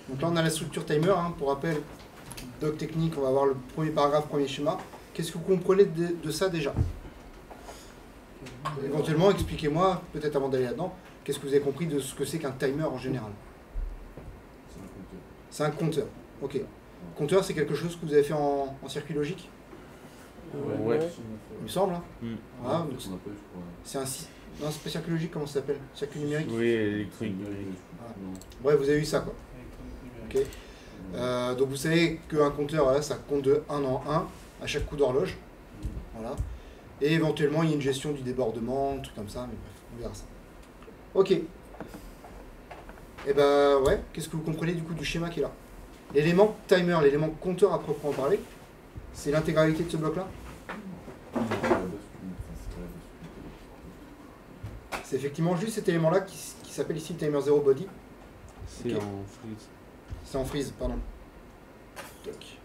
Donc là, on a la structure timer. Hein. Pour rappel, doc technique, on va avoir le premier paragraphe, premier schéma. Qu'est-ce que vous comprenez de ça déjà? Éventuellement, expliquez-moi, peut-être avant d'aller là-dedans, qu'est-ce que vous avez compris de ce que c'est qu'un timer en général? C'est un compteur. Ok. Compteur, c'est quelque chose que vous avez fait en circuit logique? Ouais. Il me semble. Hein. Voilà, C'est c'est un... Non, c'est pas circuit logique, comment ça s'appelle? Circuit numérique? Oui, électronique. Voilà. Bref, vous avez eu ça, quoi. Ok. Donc vous savez qu'un compteur, voilà, ça compte de 1 en 1 à chaque coup d'horloge. Voilà. Et éventuellement, il y a une gestion du débordement, un truc comme ça, mais bref, on verra ça. Ok. Et ben ouais, qu'est-ce que vous comprenez du coup du schéma qui est là? L'élément timer, l'élément compteur à proprement parler, c'est l'intégralité de ce bloc-là? C'est effectivement juste cet élément-là qui s'appelle ici le timer 0 body. C'est Ok. en freeze. C'est en freeze, pardon. Toc.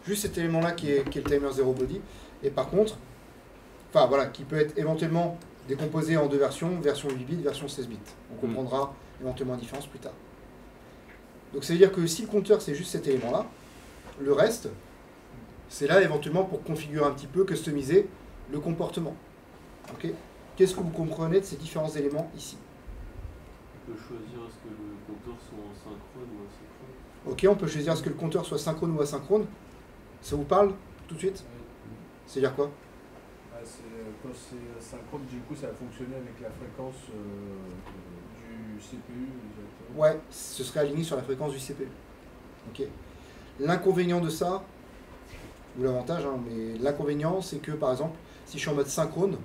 Juste cet élément-là qui est le timer 0 body. Et par contre, enfin voilà, qui peut être éventuellement décomposé en deux versions, version 8 bits, version 16 bits. On comprendra éventuellement la différence plus tard. Donc ça veut dire que si le compteur c'est juste cet élément-là, le reste, c'est là éventuellement pour configurer un petit peu, customiser le comportement. Ok. Qu'est-ce que vous comprenez de ces différents éléments ici? On peut choisir est-ce que le compteur soit synchrone ou asynchrone. Ok, on peut choisir est-ce que le compteur soit synchrone ou asynchrone. Ça vous parle tout de suite? C'est-à-dire quoi? Quand c'est synchrone, du coup, ça va fonctionner avec la fréquence du CPU directement. Ouais, ce serait aligné sur la fréquence du CPU. Ok. L'inconvénient de ça, ou l'avantage, hein, mais l'inconvénient, c'est que par exemple, si je suis en mode synchrone,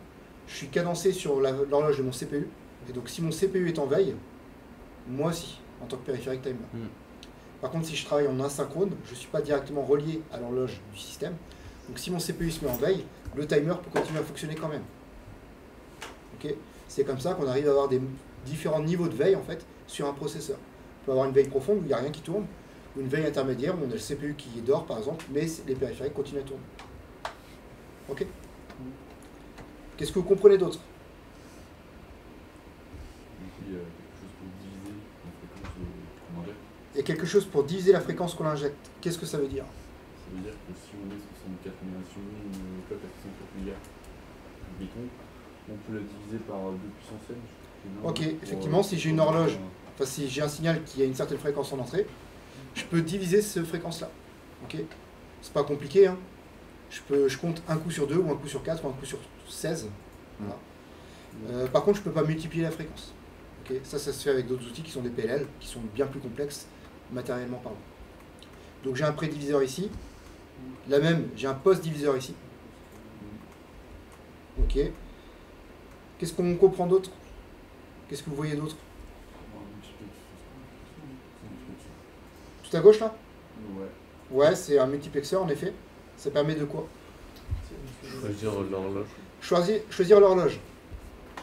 je suis cadencé sur l'horloge de mon CPU, et donc si mon CPU est en veille, moi aussi, en tant que périphérique timer. Par contre, si je travaille en asynchrone, je ne suis pas directement relié à l'horloge du système, donc si mon CPU se met en veille, le timer peut continuer à fonctionner quand même. Ok. C'est comme ça qu'on arrive à avoir des différents niveaux de veille en fait sur un processeur. On peut avoir une veille profonde où il n'y a rien qui tourne, ou une veille intermédiaire où on a le CPU qui dort par exemple, mais les périphériques continuent à tourner. Ok. Qu'est-ce que vous comprenez d'autre? Il y a quelque chose pour diviser la fréquence qu'on injecte. Il y a quelque chose pour diviser la fréquence qu'on injecte. Qu'est-ce que ça veut dire? Ça veut dire que si on met 64 millions, une cloque à 64 milliards de bitons, on peut la diviser par 2 puissance n. Ok, effectivement, si j'ai une horloge, enfin si j'ai un signal qui a une certaine fréquence en entrée, je peux diviser cette fréquence-là. Ok. C'est pas compliqué, hein. Je compte un coup sur 2, ou un coup sur 4, ou un coup sur 16. Voilà. Par contre, je ne peux pas multiplier la fréquence. Okay. Ça se fait avec d'autres outils qui sont des PLL, qui sont bien plus complexes matériellement parlant. Donc j'ai un prédiviseur ici. Là même, j'ai un post-diviseur ici. Ok. Qu'est-ce qu'on comprend d'autre? Qu'est-ce que vous voyez d'autre? Tout à gauche là? Ouais, c'est un multiplexeur en effet. Ça permet de quoi? Choisir l'horloge. Choisir l'horloge.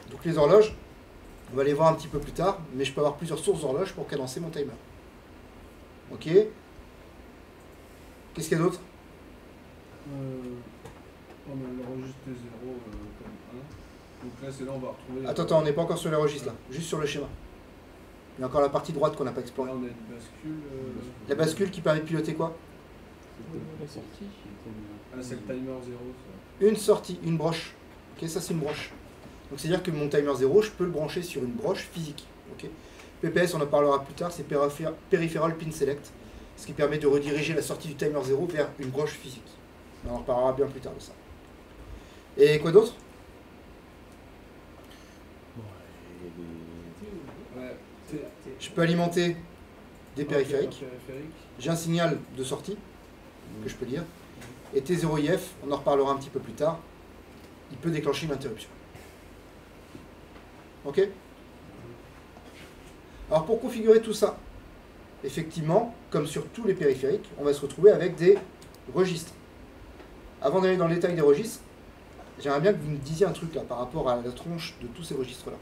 Donc les horloges, on va les voir un petit peu plus tard, mais je peux avoir plusieurs sources d'horloges pour cadencer mon timer. Ok. Qu'est-ce qu'il y a d'autre? On a le registre 0 comme 1. Donc là, c'est là on va retrouver... Attends, on n'est pas encore sur les registres là, juste sur le schéma. Il y a encore la partie droite qu'on n'a pas explorée. Là, on a une bascule... La bascule qui permet de piloter quoi? La sortie. Ah, c'est le timer 0, ça. Une sortie, une broche. Ok, ça c'est une broche. Donc c'est-à-dire que mon timer 0, je peux le brancher sur une broche physique. Ok. PPS, on en parlera plus tard, c'est Peripheral Pin Select, ce qui permet de rediriger la sortie du timer 0 vers une broche physique. On en reparlera bien plus tard de ça. Et quoi d'autre? Je peux alimenter des périphériques. J'ai un signal de sortie que je peux lire. Et T0IF, on en reparlera un petit peu plus tard, il peut déclencher une interruption. Ok? Alors pour configurer tout ça, effectivement, comme sur tous les périphériques, on va se retrouver avec des registres. Avant d'aller dans le détail des registres, j'aimerais bien que vous me disiez un truc là par rapport à la tronche de tous ces registres-là.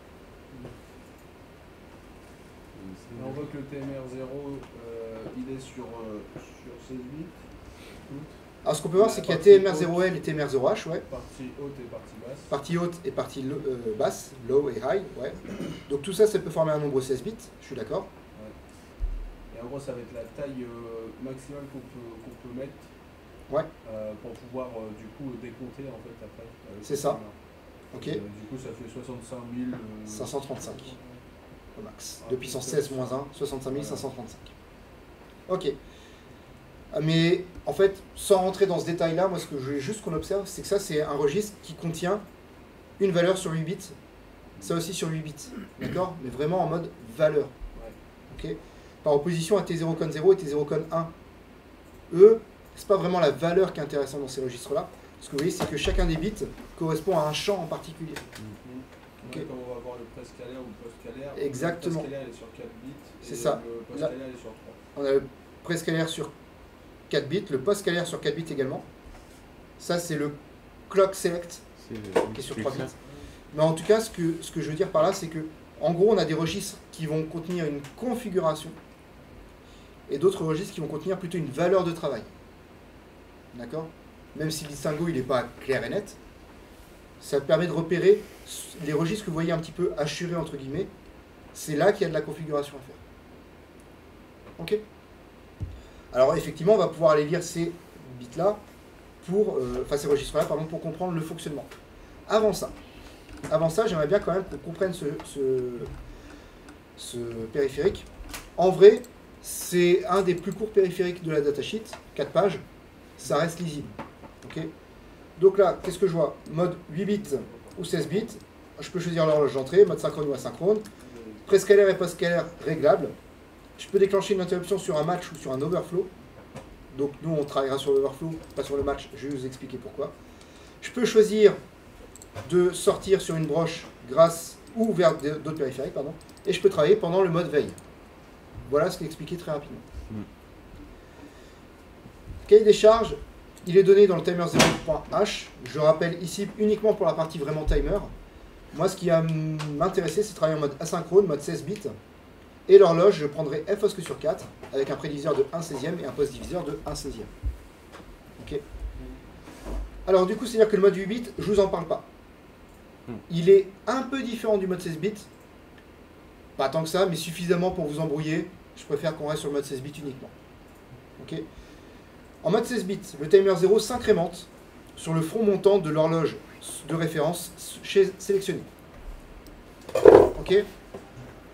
On voit que le TMR0, il est sur 16 bits. Alors ce qu'on peut voir, c'est qu'il y a TMR0L et TMR0H, ouais. Partie haute et partie basse. Partie haute et partie basse, low et high, ouais. Donc tout ça, ça peut former un nombre 16 bits, je suis d'accord. Ouais. Et en gros, ça va être la taille maximale qu'on peut mettre Ouais. pour pouvoir du coup décompter en fait après. C'est ça. Ok. Du coup, ça fait 65 000. 535 au max. Ah, De puissance donc, 16 moins 1, 65 535. Ok. Mais en fait, sans rentrer dans ce détail-là, moi ce que je veux juste qu'on observe, c'est que ça c'est un registre qui contient une valeur sur 8 bits, ça aussi sur 8 bits, d'accord? Mais vraiment en mode valeur. Ok. Par opposition à T0 con 0 et T0 con 1. Eux, c'est pas vraiment la valeur qui est intéressante dans ces registres-là. Ce que vous voyez, c'est que chacun des bits correspond à un champ en particulier. Ok. Comme on va voir le prescalaire ou le postcalaire. Exactement. Le prescalaire est sur 4 bits. C'est ça. Le postcalaire est sur 3. On a le prescalaire sur 4 bits, le postcalaire sur 4 bits également. Ça, c'est le clock select qui est sur 3 bits. Mais en tout cas, ce que je veux dire par là, c'est que en gros, on a des registres qui vont contenir une configuration et d'autres registres qui vont contenir plutôt une valeur de travail. D'accord? Même si le distinguo il n'est pas clair et net, ça permet de repérer les registres que vous voyez un petit peu hachurés entre guillemets. C'est là qu'il y a de la configuration à faire. Ok? Alors effectivement, on va pouvoir aller lire ces bits-là, ces registres-là, pardon, pour comprendre le fonctionnement. Avant ça, j'aimerais bien quand même qu'on comprenne ce périphérique. En vrai, c'est un des plus courts périphériques de la datasheet, 4 pages, ça reste lisible. Okay. Donc là, qu'est-ce que je vois? Mode 8 bits ou 16 bits, je peux choisir l'horloge d'entrée, mode synchrone ou asynchrone, prescalaire et postcalaire réglables. Je peux déclencher une interruption sur un match ou sur un overflow. Donc nous, on travaillera sur l'overflow, pas sur le match, je vais vous expliquer pourquoi. Je peux choisir de sortir sur une broche grâce ou vers d'autres périphériques, pardon, et je peux travailler pendant le mode veille. Voilà ce qui est expliqué très rapidement. Cahier des charges, il est donné dans le timer 0.h. Je rappelle ici uniquement pour la partie vraiment timer. Moi, ce qui va m'intéresser, c'est de travailler en mode asynchrone, mode 16 bits. Et l'horloge, je prendrai fosque sur 4 avec un prédiviseur de 1/16e et un post-diviseur de 1/16e. Ok. Alors du coup, c'est-à-dire que le mode 8 bits, je ne vous en parle pas. Il est un peu différent du mode 16 bits. Pas tant que ça, mais suffisamment pour vous embrouiller. Je préfère qu'on reste sur le mode 16 bits uniquement. Ok. En mode 16 bits, le timer 0 s'incrémente sur le front montant de l'horloge de référence sélectionnée. Ok.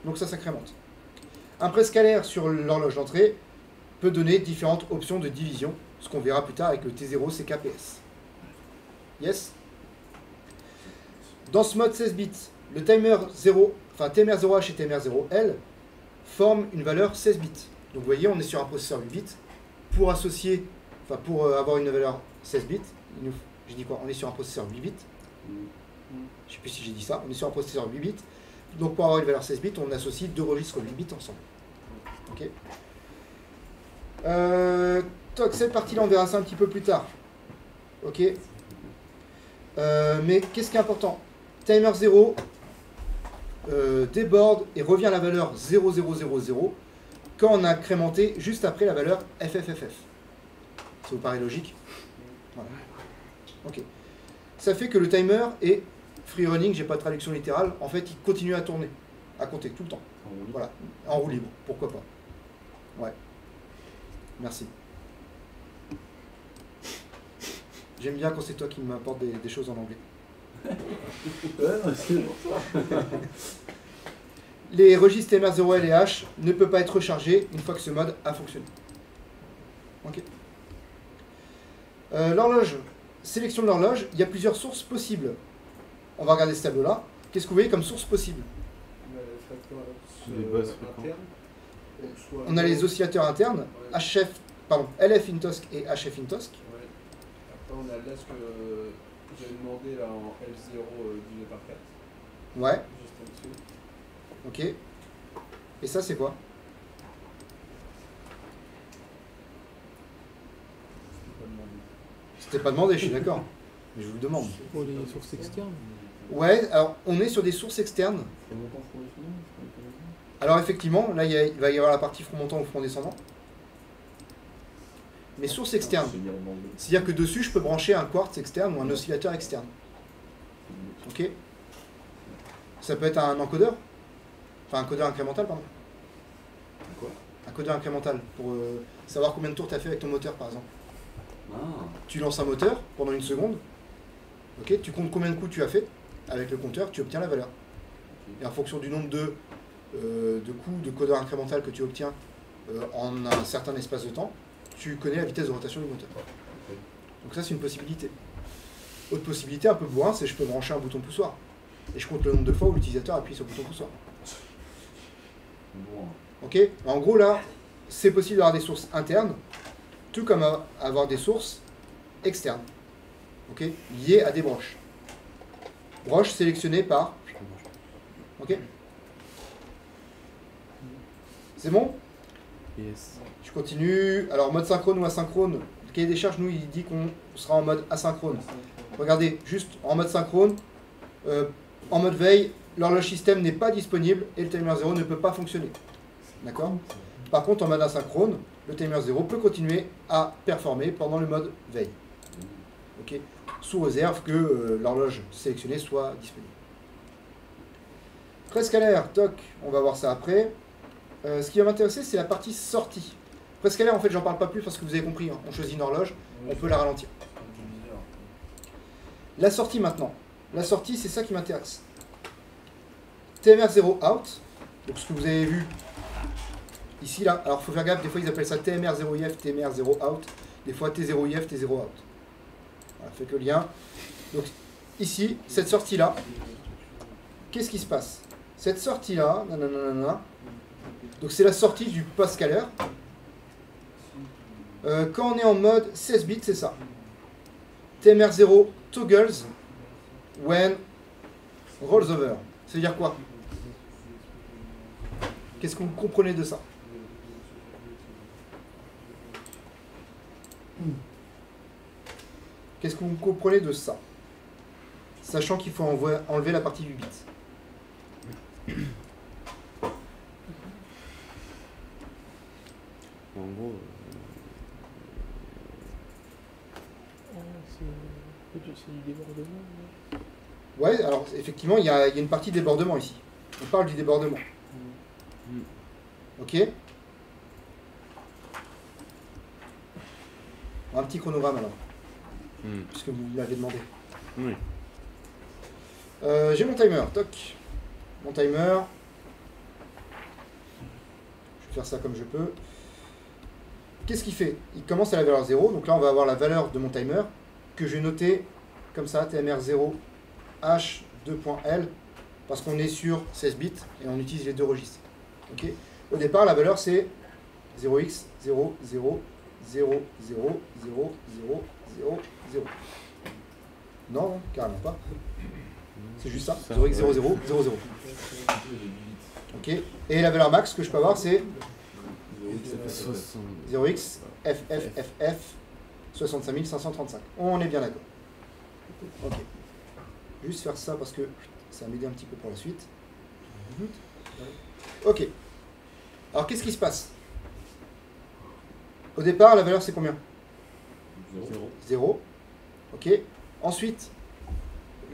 Donc ça s'incrémente. Un prescalaire sur l'horloge d'entrée peut donner différentes options de division, ce qu'on verra plus tard avec le T0 CKPS. Yes? Dans ce mode 16 bits, le timer 0, enfin timer 0H et timer 0L forment une valeur 16 bits. Donc vous voyez, on est sur un processeur 8 bits. Pour associer, enfin pour avoir une valeur 16 bits, j'ai dit quoi? On est sur un processeur 8 bits. Je ne sais plus si j'ai dit ça. On est sur un processeur 8 bits. Donc pour avoir une valeur 16 bits, on associe deux registres 8 bits ensemble. Ok. Cette partie-là, on verra ça un petit peu plus tard. Ok. Mais qu'est-ce qui est important? Timer 0 déborde et revient à la valeur 0000 quand on a incrémenté juste après la valeur FFFF. Ça vous paraît logique? Voilà. Ok. Ça fait que le timer est free running, j'ai pas de traduction littérale, en fait il continue à tourner, à compter tout le temps. Voilà, en roue libre, pourquoi pas. Ouais. Merci. J'aime bien quand c'est toi qui m'apportes des choses en anglais. Les registres TMR 0L et H ne peuvent pas être rechargés une fois que ce mode a fonctionné. Ok. L'horloge, sélection de l'horloge, il y a plusieurs sources possibles. On va regarder ce tableau-là. Qu'est-ce que vous voyez comme source possible? Les bases fréquences. On a les oscillateurs internes, LF INTOSC et HF INTOSC. Ouais. Après, on a là ce que j'avais demandé là, en L0 divisé par 4. Ouais. Juste en dessous. Ok. Et ça, c'est quoi? C'était pas demandé, je suis d'accord. Mais je vous le demande. Pour les sources externes. Ouais, alors on est sur des sources externes. Alors effectivement, là il va y avoir la partie front montant ou front descendant. Mais sources externes, c'est-à-dire que dessus je peux brancher un quartz externe ou un oscillateur externe. Ok. Ça peut être un encodeur. Enfin un codeur incrémental, pardon. Quoi? Un codeur incrémental pour savoir combien de tours tu as fait avec ton moteur, par exemple. Ah, Tu lances un moteur pendant une seconde, ok, tu comptes combien de coups tu as fait, avec le compteur, tu obtiens la valeur. Et en fonction du nombre de coups de codeur incrémental que tu obtiens en un certain espace de temps, tu connais la vitesse de rotation du moteur. Donc ça, c'est une possibilité. Autre possibilité un peu bourrin, c'est que je peux brancher un bouton poussoir. Et je compte le nombre de fois où l'utilisateur appuie sur le bouton poussoir. bon. Ok. En gros, là, c'est possible d'avoir des sources internes, tout comme avoir des sources externes, ok, liées à des broches. Broches sélectionnées par... Ok. C'est bon? Yes. Je continue. Alors, mode synchrone ou asynchrone. Le cahier des charges, nous, il dit qu'on sera en mode asynchrone. Regardez, juste en mode synchrone, en mode veille, l'horloge système n'est pas disponible et le timer 0 ne peut pas fonctionner. D'accord? Par contre, en mode asynchrone, le timer 0 peut continuer à performer pendant le mode veille. Ok? Sous réserve que l'horloge sélectionnée soit disponible. Prescalaire, toc, on va voir ça après. Ce qui va m'intéresser, c'est la partie sortie. Prescalaire, en fait, j'en parle pas plus parce que vous avez compris, hein, on choisit une horloge, on peut la ralentir. La sortie maintenant. La sortie, c'est ça qui m'intéresse. TMR0 out, donc ce que vous avez vu ici, là. Alors, il faut faire gaffe, des fois, ils appellent ça TMR0IF, TMR0 out. Des fois, T0IF, T0 out. Voilà, faites le lien. Donc, ici, cette sortie-là, qu'est-ce qui se passe? Cette sortie-là, nanana, donc c'est la sortie du pascalaire. Quand on est en mode 16 bits, c'est ça. TMR0 toggles when rolls over. Ça veut dire quoi? Qu'est-ce que vous comprenez de ça? Qu'est-ce que vous comprenez de ça? Sachant qu'il faut enlever la partie du bit. En gros, c'est du débordement. Ouais, alors effectivement, il y a une partie débordement ici. On parle du débordement. Ok? Un petit chronogramme alors, puisque vous l'avez demandé. Oui. J'ai mon timer, toc. Mon timer. Je vais faire ça comme je peux. Qu'est-ce qu'il fait? Il commence à la valeur 0, donc là on va avoir la valeur de mon timer, que je vais noter comme ça, TMR0H2.L, parce qu'on est sur 16 bits et on utilise les deux registres. Okay. Au départ, la valeur c'est 0x 0 0 0 0 0 0 0 0. Non, carrément pas. C'est juste ça, 0x 0 0 0 0. Ok. Et la valeur max que je peux avoir c'est 0x FFFF 65 535. On est bien d'accord. Ok. Juste faire ça parce que ça va m'aider un petit peu pour la suite. Ok. Alors qu'est-ce qui se passe? Au départ, la valeur c'est combien? 0. Ok. Ensuite,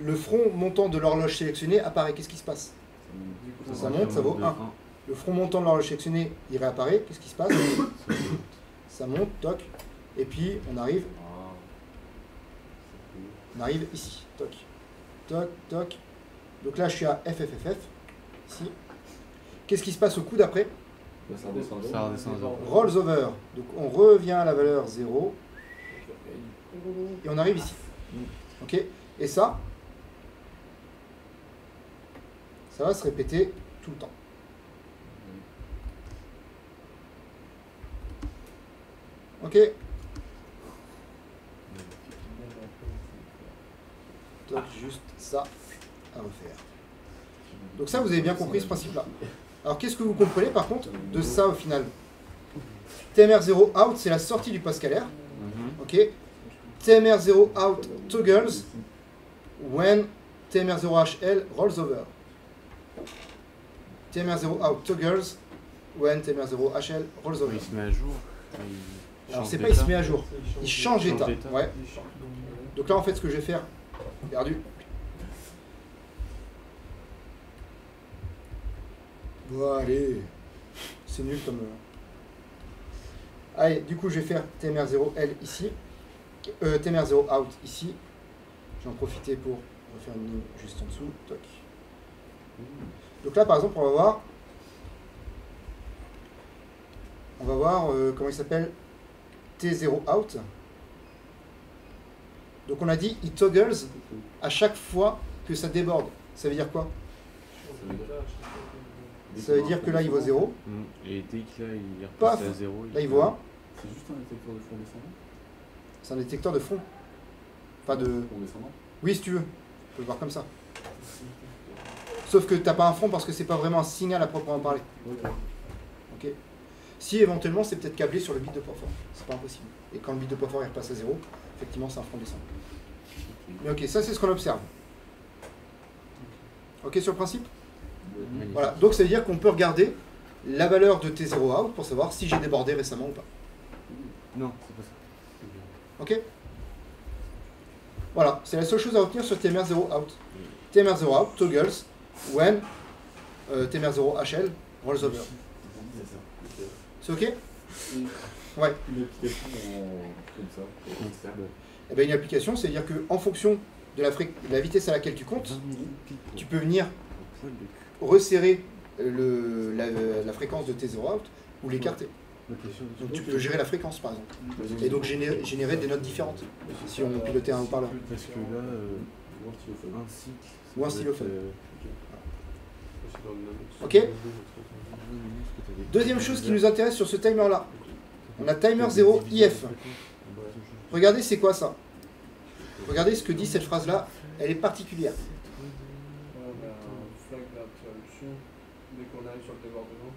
le front montant de l'horloge sélectionnée apparaît. Qu'est-ce qui se passe? Ça monte, ça vaut 1. Le front montant de l'horloge sélectionnée, il réapparaît. Qu'est-ce qui se passe? Ça monte, toc. Et puis, on arrive ici. Toc. Toc, toc. Donc là, je suis à FFFF. Ici. Qu'est-ce qui se passe au coup d'après? Ça redescend. Rolls over. Donc, on revient à la valeur 0. Et on arrive ici. Ok. Et ça va se répéter tout le temps. Ok. Donc juste ça à refaire. Donc ça, vous avez bien compris ce principe-là. Alors qu'est-ce que vous comprenez par contre de ça au final? TMR0 out, c'est la sortie du pascalaire. Ok. TMR0 out toggles when TMR0HL rolls over. TMR0 out toggles when TMR0HL rolls over. Il se met à jour. Alors c'est pas il se met à jour, il change d'état. Ouais. Donc là en fait ce que je vais faire, perdu. Bon allez, c'est nul comme... Allez, du coup, je vais faire TMR0L ici. TMR0 out ici. Je vais en profiter pour refaire une ligne juste en dessous. Toc. Donc là, par exemple, on va voir. Comment il s'appelle T0 out. Donc on a dit it toggles à chaque fois que ça déborde. Ça veut dire quoi? Ça veut dire que là il vaut 0. Et dès que là il Paf, repasse à 0, Là il vaut 1. C'est juste un détecteur de fond descendant. C'est un détecteur de fond. Pas de. Fond descendant. Oui, si tu veux. Tu peux le voir comme ça. Sauf que t'as pas un front parce que c'est pas vraiment un signal à proprement parler. Ok. Ok. Si éventuellement c'est peut-être câblé sur le bit de port fort. C'est pas impossible. Et quand le bit de port fort il repasse à 0, effectivement c'est un front descendant. Mais ok, ça c'est ce qu'on observe. Ok sur le principe? Magnifique. Voilà. Donc ça veut dire qu'on peut regarder la valeur de T0 out pour savoir si j'ai débordé récemment ou pas. Non, c'est pas ça. Ok? Voilà, c'est la seule chose à retenir sur TMR0 out. TMR0 out toggles when TMR0 HL rolls over. C'est ok? Ouais. Une application comme ça, externe. Eh ben, une application, c'est-à-dire qu'en fonction de la vitesse à laquelle tu comptes, 20 000 pics pour tu peux venir un poil de cul. resserrer la fréquence de T0 out ou l'écarter. Donc tu peux gérer la fréquence par exemple. Et donc générer des notes différentes si on pilotait un haut-parleur. Parce que là, Ou un stylophone. un cycle. ça Ou un doit stylophone. être, Ok. Deuxième chose qui nous intéresse sur ce timer-là, on a timer 0 IF. Regardez c'est quoi ça? Regardez ce que dit cette phrase-là, elle est particulière. Flag d'interruption dès qu'on arrive sur le débordement.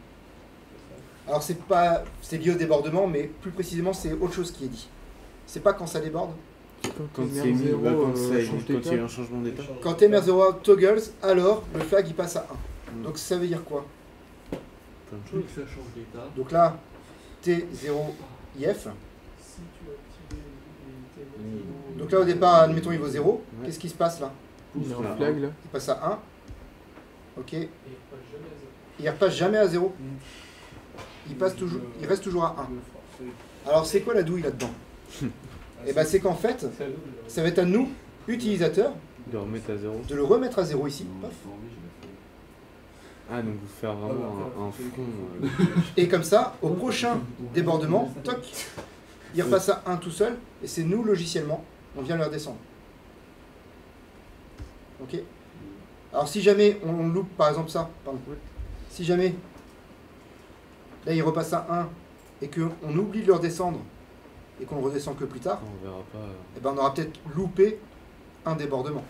Alors c'est lié au débordement, mais plus précisément c'est autre chose qui est dit. C'est pas quand ça déborde. Quand c'est mis, zéro, quand change il y d'état. a un changement d'état. Quand TMR0 out toggles, alors le flag il passe à 1. Donc ça veut dire quoi? Plein de Dès choses. que ça change d'état. Donc là, T0 IF. Si tu actives les Donc là au départ, admettons il vaut 0. Ouais. Qu'est-ce qui se passe là? il y a Là, un flag là. Il passe à 1. Ok. Et pas jamais à zéro. Il repasse jamais à 0. Il reste toujours à 1. Alors c'est quoi la douille là-dedans? Et ben c'est qu'en fait, ça va être à nous, utilisateurs, De remettre à 0. de le remettre à 0 ici. Non, Paf. j'ai envie, je l'ai fait. Ah, donc vous faire vraiment un front. Et comme ça, au prochain débordement, toc, il repasse à 1 tout seul, et c'est nous, logiciellement, on vient le redescendre. Ok. Alors si jamais on loupe, par exemple ça, pardon, si jamais, là il repasse à 1, et qu'on oublie de le redescendre, et qu'on le redescend que plus tard, On verra pas. eh ben on aura peut-être loupé un débordement.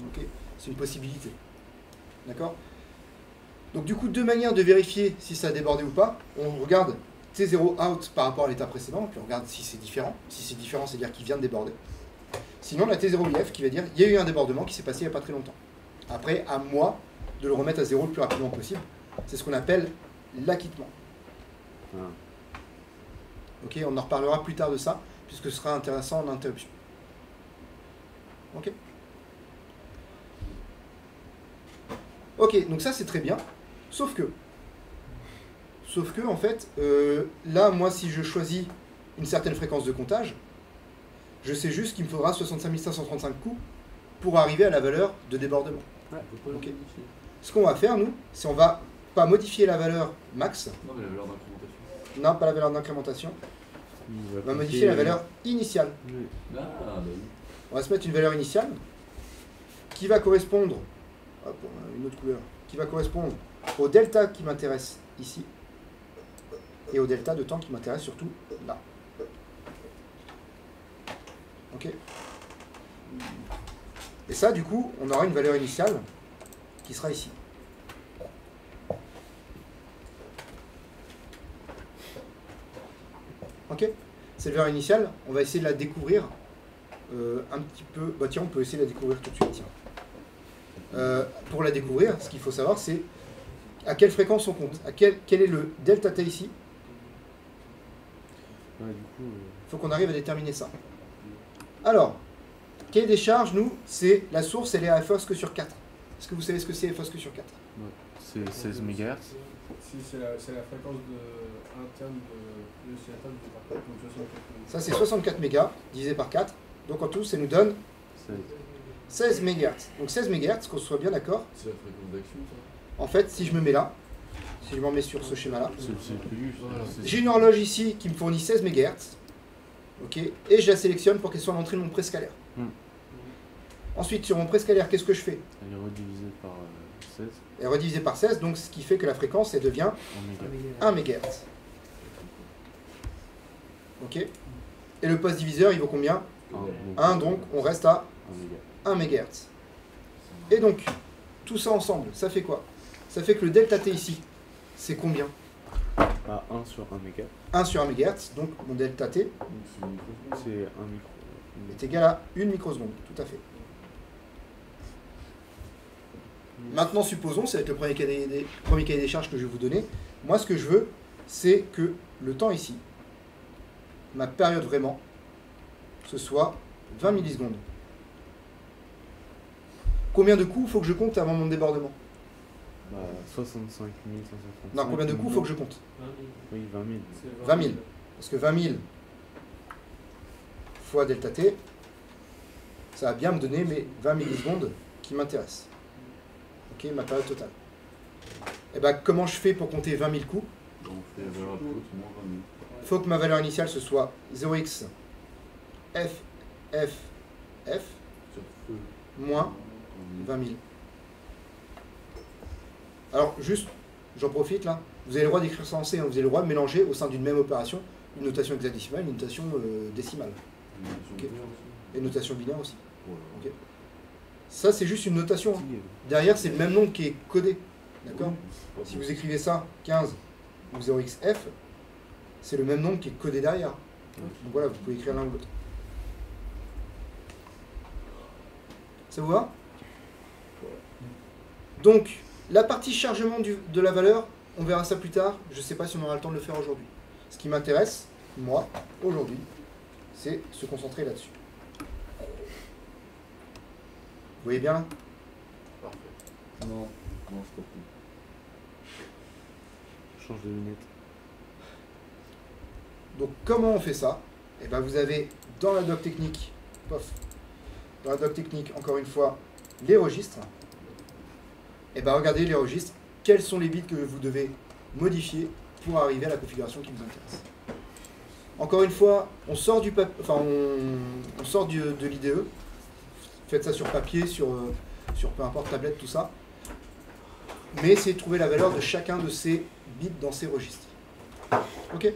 Ok. C'est une possibilité. D'accord? Donc du coup, deux manières de vérifier si ça a débordé ou pas. On regarde T0 out par rapport à l'état précédent, puis on regarde si c'est différent. Si c'est différent, c'est-à-dire qu'il vient de déborder. Sinon, la T0 IF qui va dire il y a eu un débordement qui s'est passé il n'y a pas très longtemps. Après, à moi de le remettre à 0 le plus rapidement possible. C'est ce qu'on appelle l'acquittement. Ah. Ok, on en reparlera plus tard de ça, puisque ce sera intéressant en interruption. Ok. Ok, donc ça c'est très bien, sauf que en fait, là moi si je choisis une certaine fréquence de comptage, je sais juste qu'il me faudra 65 535 coups pour arriver à la valeur de débordement. Ouais, faut pas le Ok. modifier. Ce qu'on va faire nous, c'est on va pas modifier la valeur max, Non, mais la valeur d'incrémentation. non pas la valeur d'incrémentation, Il on va modifier la valeur initiale. Oui. Ah, bah oui. On va se mettre une valeur initiale qui va correspondre, hop, on a une autre couleur, qui va correspondre au delta qui m'intéresse ici et au delta de temps qui m'intéresse surtout là. Ok. Et ça, du coup, on aura une valeur initiale qui sera ici. Ok. Cette valeur initiale, on va essayer de la découvrir un petit peu. Bah tiens, on peut essayer de la découvrir tout de suite. Tiens. Pour la découvrir, ce qu'il faut savoir, c'est à quelle fréquence on compte. Quel est le delta t ici. Ouais, du coup, Il faut qu'on arrive à déterminer ça. Alors, cahier des charges, nous, c'est la source, elle est à FOSC sur 4. Est-ce que vous savez ce que c'est FOSC sur 4? c'est 16 MHz. Si c'est la fréquence interne de aussi atteint divisé par 4, donc 64 mégas. Ça, c'est 64 mégas divisé par 4. Donc en tout, ça nous donne 16 MHz. Donc 16 MHz, qu'on soit bien d'accord. C'est la fréquence d'action, ça. En fait, si je me mets là, si je m'en mets sur ce schéma-là, C'est le CPU. Voilà. j'ai une horloge ici qui me fournit 16 MHz. Ok, et je la sélectionne pour qu'elle soit à l'entrée de mon préscalaire. Ensuite, sur mon préscalaire, qu'est-ce que je fais? Elle est redivisée par 16 Elle est redivisée par 16, donc ce qui fait que la fréquence, elle devient en mégas. 1 MHz. Ok. Et le poste diviseur, il vaut combien? 1, donc on reste à 1 méga. 1 MHz. Et donc, tout ça ensemble, ça fait quoi? Ça fait que le delta T ici, c'est combien? Bah, 1 sur 1 méga. 1 sur 1 MHz, donc mon delta T Donc c'est une microseconde. C'est 1 micro. est égal à 1 microseconde, tout à fait. Maintenant, supposons, c'est avec le premier cahier des charges que je vais vous donner, moi ce que je veux, c'est que le temps ici, ma période vraiment, ce soit 20 millisecondes. Combien de coups il faut que je compte avant mon débordement? Bah, 65 135. Non, combien de coups il faut que je compte? 20 000. Oui, 20 000. C'est 20 000. Parce que 20 000 fois delta T, ça va bien me donner mes 20 millisecondes qui m'intéressent. Ok, ma période totale. Et bien, comment je fais pour compter 20 000 coups? Donc on fait la valeur absolue, moins 20 000. Il faut que ma valeur initiale, ce soit 0x f Sur feu. moins 20 000. Alors, juste, j'en profite là, vous avez le droit d'écrire ça en C, hein, vous avez le droit de mélanger au sein d'une même opération une notation hexadécimale et une notation décimale. Ok. Et une notation binaire aussi. Ok. Ça, c'est juste une notation. Hein. Derrière, c'est le même nombre qui est codé. D'accord? Si vous écrivez ça, 15 ou 0xf, c'est le même nombre qui est codé derrière. Donc voilà, vous pouvez écrire l'un ou l'autre. Ça vous va? Donc, la partie chargement de la valeur, on verra ça plus tard. Je ne sais pas si on aura le temps de le faire aujourd'hui. Ce qui m'intéresse, moi, aujourd'hui, c'est se concentrer là-dessus. Vous voyez bien là? Parfait. Non, non, c'est pas cool. Change de lunettes. Donc comment on fait ça? Eh ben, vous avez dans la doc technique, encore une fois, les registres. Et ben, regardez les registres, quels sont les bits que vous devez modifier pour arriver à la configuration qui vous intéresse. Encore une fois, on sort de l'IDE, faites ça sur papier, sur peu importe tablette, tout ça, mais essayez de trouver la valeur de chacun de ces bits dans ces registres. Ok?